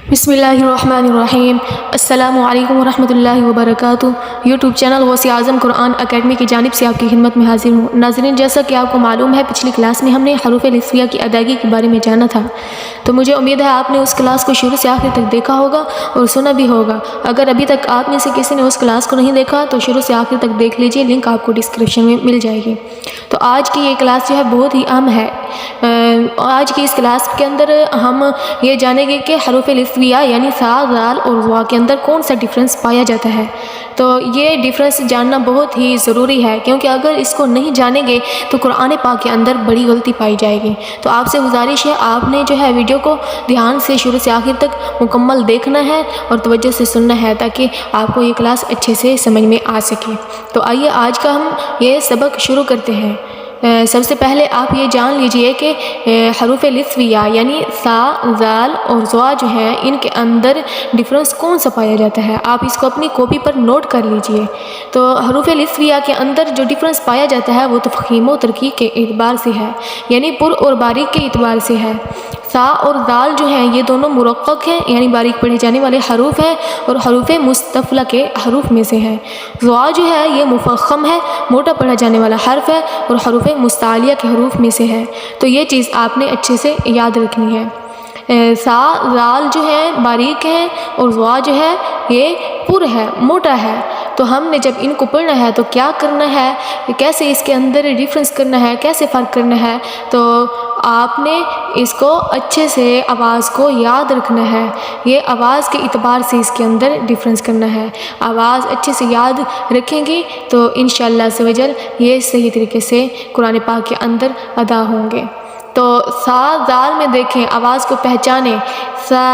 بسم اللہ الرحمن الرحیم۔ السلام علیکم ورحمۃ اللہ وبرکاتہ۔ یوٹیوب چینل غوث اعظم قرآن اکیڈمی کی جانب سے آپ کی خدمت میں حاضر ہوں۔ ناظرین، جیسا کہ آپ کو معلوم ہے، پچھلی کلاس میں ہم نے حروف لسویہ کی ادائیگی کے بارے میں جانا تھا، تو مجھے امید ہے آپ نے اس کلاس کو شروع سے آخر تک دیکھا ہوگا اور سنا بھی ہوگا۔ اگر ابھی تک آپ میں سے کسی نے اس کلاس کو نہیں دیکھا تو شروع سے آخر تک دیکھ لیجئے، لنک آپ کو ڈسکرپشن میں مل جائے گی۔ تو آج کی یہ کلاس جو ہے بہت ہی اہم ہے۔ آج کی اس کلاس کے اندر ہم یہ جانیں گے کہ حروف لسویہ یعنی سا، زال اور ظا کے اندر کون سا ڈیفرنس پایا جاتا ہے۔ تو یہ ڈیفرنس جاننا بہت ہی ضروری ہے، کیونکہ اگر اس کو نہیں جانیں گے تو قرآن پاک کے اندر بڑی غلطی پائی جائے گی۔ تو آپ سے گزارش ہے، آپ نے جو ہے ویڈیو کو دھیان سے شروع سے آخر تک مکمل دیکھنا ہے اور توجہ سے سننا ہے، تاکہ آپ کو یہ کلاس اچھے سے سمجھ میں آ سکے۔ تو آئیے آج کا ہم یہ سبق شروع کرتے ہیں۔ سب سے پہلے آپ یہ جان لیجئے کہ حروف لسویہ یعنی سا، زال اور ظا جو ہیں، ان کے اندر ڈفرنس کون سا پایا جاتا ہے۔ آپ اس کو اپنی کاپی پر نوٹ کر لیجئے۔ تو حروف لسویہ کے اندر جو ڈفرنس پایا جاتا ہے وہ تفخیم و ترقیق کے اعتبار سے ہے، یعنی پر اور باریک کے اعتبار سے ہے۔ سا اور زال جو ہیں یہ دونوں مرقق ہیں، یعنی باریک پڑھے جانے والے حروف ہیں اور حروف مستفلہ کے حروف میں سے ہیں۔ ظا جو ہے یہ مفخم ہے، موٹا پڑھا جانے والا حرف ہے اور حروف مستعلیہ کے حروف میں سے ہے۔ تو یہ چیز آپ نے اچھے سے یاد رکھنی ہے۔ سا، زال جو ہے باریک ہے اور ظا جو ہے یہ پر ہے، موٹا ہے۔ تو ہم نے جب ان کو پڑھنا ہے تو کیا کرنا ہے، کیسے اس کے اندر ڈیفرنس کرنا ہے، کیسے فرق کرنا ہے، تو آپ نے اس کو اچھے سے آواز کو یاد رکھنا ہے۔ یہ آواز کے اعتبار سے اس کے اندر ڈیفرنس کرنا ہے۔ آواز اچھے سے یاد رکھیں گی تو انشاءاللہ عز و جل یہ صحیح طریقے سے قرآن پاک کے اندر ادا ہوں گے۔ تو سا، زال میں دیکھیں، آواز کو پہچانیں۔ سا،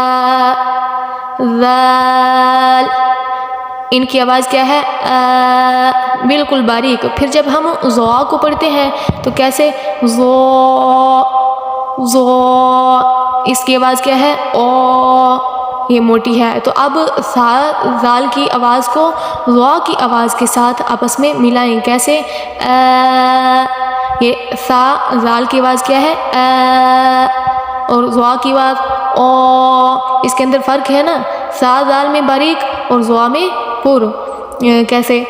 زال، ان کی آواز کیا ہے؟ بالکل باریک۔ پھر جب ہم ظا کو پڑھتے ہیں تو کیسے؟ ظا، ظا، اس کی آواز کیا ہے؟ او، یہ موٹی ہے۔ تو اب سا، زال کی آواز کو ظا کی آواز کے ساتھ آپس میں ملائیں۔ کیسے؟ یہ سا، زال کی آواز کیا ہے؟ اور ظا کی آواز او۔ اس کے اندر فرق ہے نا، سا، زال میں باریک اور ظا میں پر۔ کیسے؟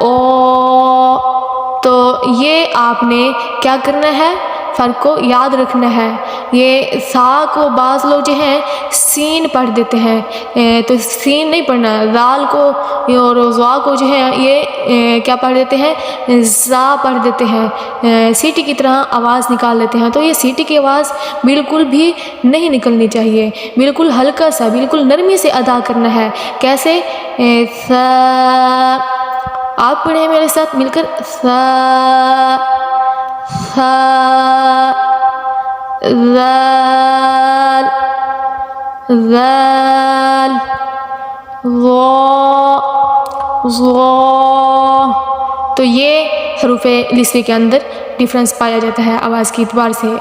او۔ تو یہ آپ نے کیا کرنا ہے، فرق کو یاد رکھنا ہے۔ یہ سا کو بعض لوگ جو ہیں سین پڑھ دیتے ہیں، تو سین نہیں پڑھنا۔ زال کو اور ظا کو جو ہے یہ کیا پڑھ دیتے ہیں؟ زا پڑھ دیتے ہیں، سیٹی کی طرح آواز نکال دیتے ہیں۔ تو یہ سیٹی کی آواز بالکل بھی نہیں نکلنی چاہیے، بالکل ہلکا سا، بالکل نرمی سے ادا کرنا ہے۔ کیسے؟ سا، آپ پڑھیں میرے ساتھ مل کر، سا، سا، زال، زال، ظا، ظا۔ تو یہ حروف لسوی کے اندر ڈیفرنس پایا جاتا ہے آواز کے اعتبار سے،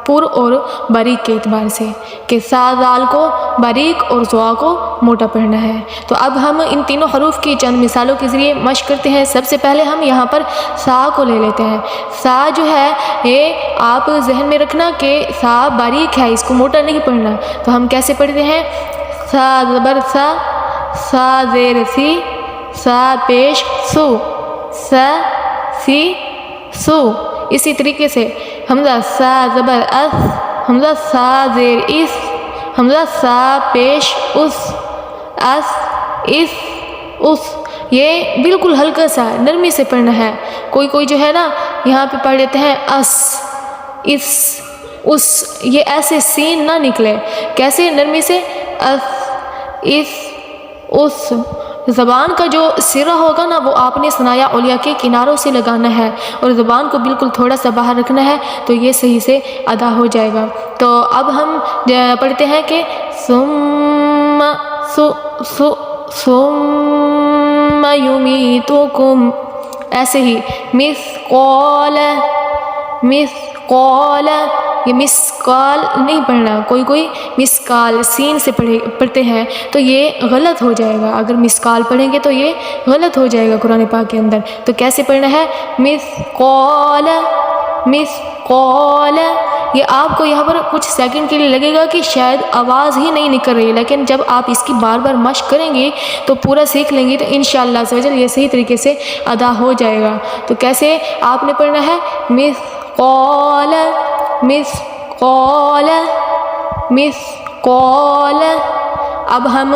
پر اور باریک کے اعتبار سے، کہ سا، زال کو باریک اور ظا کو موٹا پڑھنا ہے۔ تو اب ہم ان تینوں حروف کی چند مثالوں کے ذریعے مشق کرتے ہیں۔ سب سے پہلے ہم یہاں پر سا کو لے لیتے ہیں۔ سا جو ہے یہ آپ ذہن میں رکھنا کہ سا باریک ہے، اس کو موٹا نہیں پڑھنا۔ تو ہم کیسے پڑھتے ہیں؟ سا زبر سا، سا زیر سی، سا پیش سو، سا، سی، سو۔ اسی طریقے سے حمزہ سا زبر اس، حمزہ سا زیر اس، حمزہ سا پیش اس، اس، اس، اس۔ یہ بالکل ہلکا سا نرمی سے پڑھنا ہے۔ کوئی کوئی جو ہے نا یہاں پہ پڑھ لیتے ہیں اس، اس، اس، یہ ایسے سین نہ نکلے۔ کیسے؟ نرمی سے، اس، اس، اس۔ زبان کا جو سرہ ہوگا نا وہ آپ نے ثنایا علیہ کے کناروں سے لگانا ہے اور زبان کو بالکل تھوڑا سا باہر رکھنا ہے، تو یہ صحیح سے ادا ہو جائے گا۔ تو اب ہم پڑھتے ہیں کہ ثم، ثم یمیتکم، ایسے ہی مثقال، مثقال، یہ مسقال نہیں پڑھنا۔ کوئی کوئی مسقال سین سے پڑھتے ہیں تو یہ غلط ہو جائے گا۔ اگر مسقال پڑھیں گے تو یہ غلط ہو جائے گا قرآن پاک کے اندر۔ تو کیسے پڑھنا ہے؟ مثقال، مثقال، یہ آپ کو یہاں پر کچھ سیکنڈ کے لیے لگے گا کہ شاید آواز ہی نہیں نکل رہی ہے، لیکن جب آپ اس کی بار بار مشق کریں گے تو پورا سیکھ لیں گے تو انشاءاللہ عز و جل یہ صحیح طریقے سے ادا ہو جائے گا۔ تو کیسے آپ نے پڑھنا ہے؟ مثقال مثقال مثقال۔ اب ہم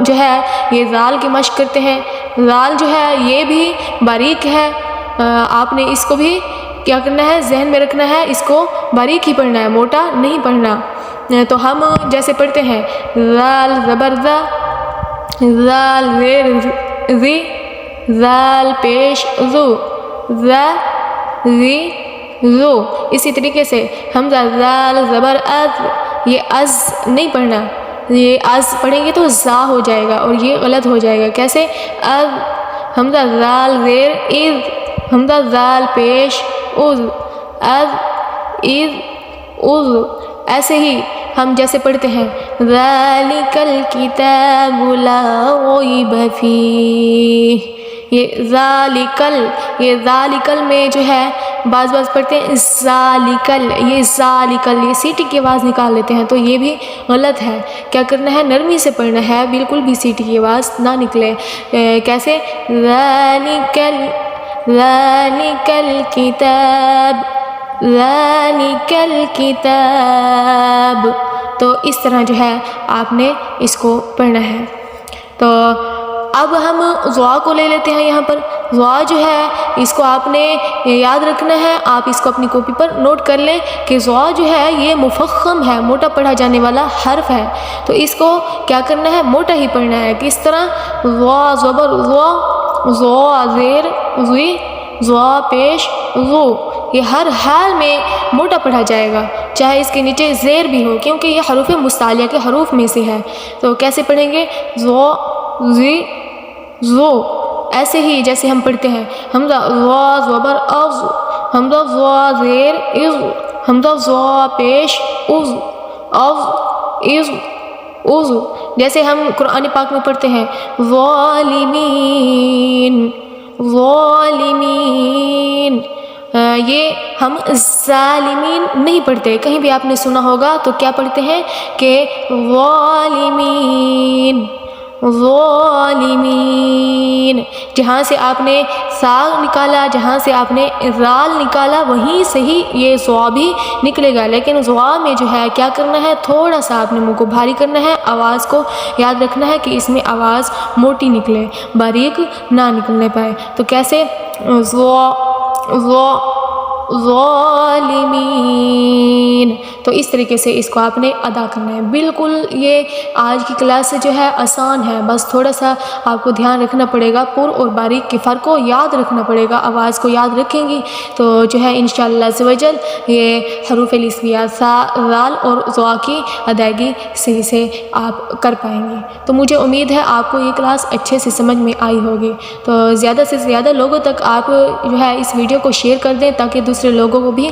جو ہے یہ ذال کی مشق کرتے ہیں۔ ذال جو ہے یہ بھی باریک ہے، آپ نے اس کو بھی کیا کرنا ہے؟ ذہن میں رکھنا ہے، اس کو باریک ہی پڑھنا ہے، موٹا نہیں پڑھنا۔ تو ہم جیسے پڑھتے ہیں ذال زبر ذا، ذال زیر ذی، ذال پیش ذو، ذا ذی ذو، اسی طریقے سے حمزہ ذال زبر از، یہ از نہیں پڑھنا، یہ از پڑھیں گے تو زا ہو جائے گا اور یہ غلط ہو جائے گا۔ کیسے؟ از، حمزہ ذال زیر از، حمزہ ذال پیش از، از از از۔ ایسے ہی ہم جیسے پڑھتے ہیں ذالک الکتاب لا ریب فیہ، یہ ذالکل، یہ ذالکل میں جو ہے بعض پڑھتے ہیں ذالکل، یہ ذالکل، یہ سیٹی کی آواز نکال لیتے ہیں تو یہ بھی غلط ہے۔ کیا کرنا ہے؟ نرمی سے پڑھنا ہے، بالکل بھی سیٹی کی آواز نہ نکلے۔ کیسے؟ ذالکل ذالک الکتاب، ذالک الکتاب۔ تو اس طرح جو ہے آپ نے اس کو پڑھنا ہے۔ تو اب ہم ضا کو لے لیتے ہیں۔ یہاں پر ضا جو ہے اس کو آپ نے یاد رکھنا ہے، آپ اس کو اپنی کاپی پر نوٹ کر لیں کہ ضا جو ہے یہ مفخم ہے، موٹا پڑھا جانے والا حرف ہے، تو اس کو کیا کرنا ہے؟ موٹا ہی پڑھنا ہے۔ کس طرح؟ ضا زبر ضا، ضا زیر ضی، ضا پیش ضو، یہ ہر حال میں موٹا پڑھا جائے گا، چاہے اس کے نیچے زیر بھی ہو، کیونکہ یہ حروف مستعلیہ کے حروف میں سے ہے۔ تو کیسے پڑھیں گے؟ ضا زی ضو، ایسے ہی جیسے ہم پڑھتے ہیں حمزہ ضا زبر از، حمزہ ضا زیر از، حمزہ ضا پیش از، از از از۔ جیسے ہم قرآن پاک میں پڑھتے ہیں ظالمین، ظالمین، یہ ہم ظالمین نہیں پڑھتے، کہیں بھی آپ نے سنا ہوگا تو کیا پڑھتے ہیں کہ ظالمین، ظالمین۔ جہاں سے آپ نے سا نکالا، جہاں سے آپ نے ذال نکالا، وہیں سے ہی یہ ضا بھی نکلے گا، لیکن ضا میں جو ہے کیا کرنا ہے؟ تھوڑا سا آپ نے منہ کو بھاری کرنا ہے، آواز کو یاد رکھنا ہے کہ اس میں آواز موٹی نکلے، باریک نہ نکلنے پائے۔ تو کیسے؟ ضا ضا ظالمین۔ تو اس طریقے سے اس کو آپ نے ادا کرنا ہے۔ بالکل یہ آج کی کلاس جو ہے آسان ہے، بس تھوڑا سا آپ کو دھیان رکھنا پڑے گا، پر اور باریک کے فرق کو یاد رکھنا پڑے گا۔ آواز کو یاد رکھیں گی تو جو ہے انشاءاللہ عز و جل یہ حروف لیسویہ سا، ذال اور ضا کی ادائیگی صحیح سے آپ کر پائیں گے۔ تو مجھے امید ہے آپ کو یہ کلاس اچھے سے سمجھ میں آئی ہوگی۔ تو زیادہ سے زیادہ لوگوں تک آپ جو ہے اس ویڈیو کو شیئر کر دیں تاکہ دوسرے لوگوں کو بھی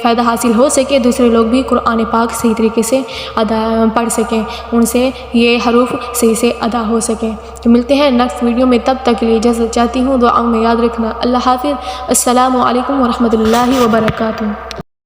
فائدہ حاصل ہو سکے، دوسرے لوگ بھی قرآن پاک صحیح طریقے سے پڑھ سکیں، ان سے یہ حروف صحیح سے ادا ہو سکیں۔ تو ملتے ہیں نیکسٹ ویڈیو میں، تب تک کے لیے اجازت چاہتی ہوں، دعاؤں میں یاد رکھنا۔ اللہ حافظ، السلام علیکم ورحمۃ اللہ وبرکاتہ۔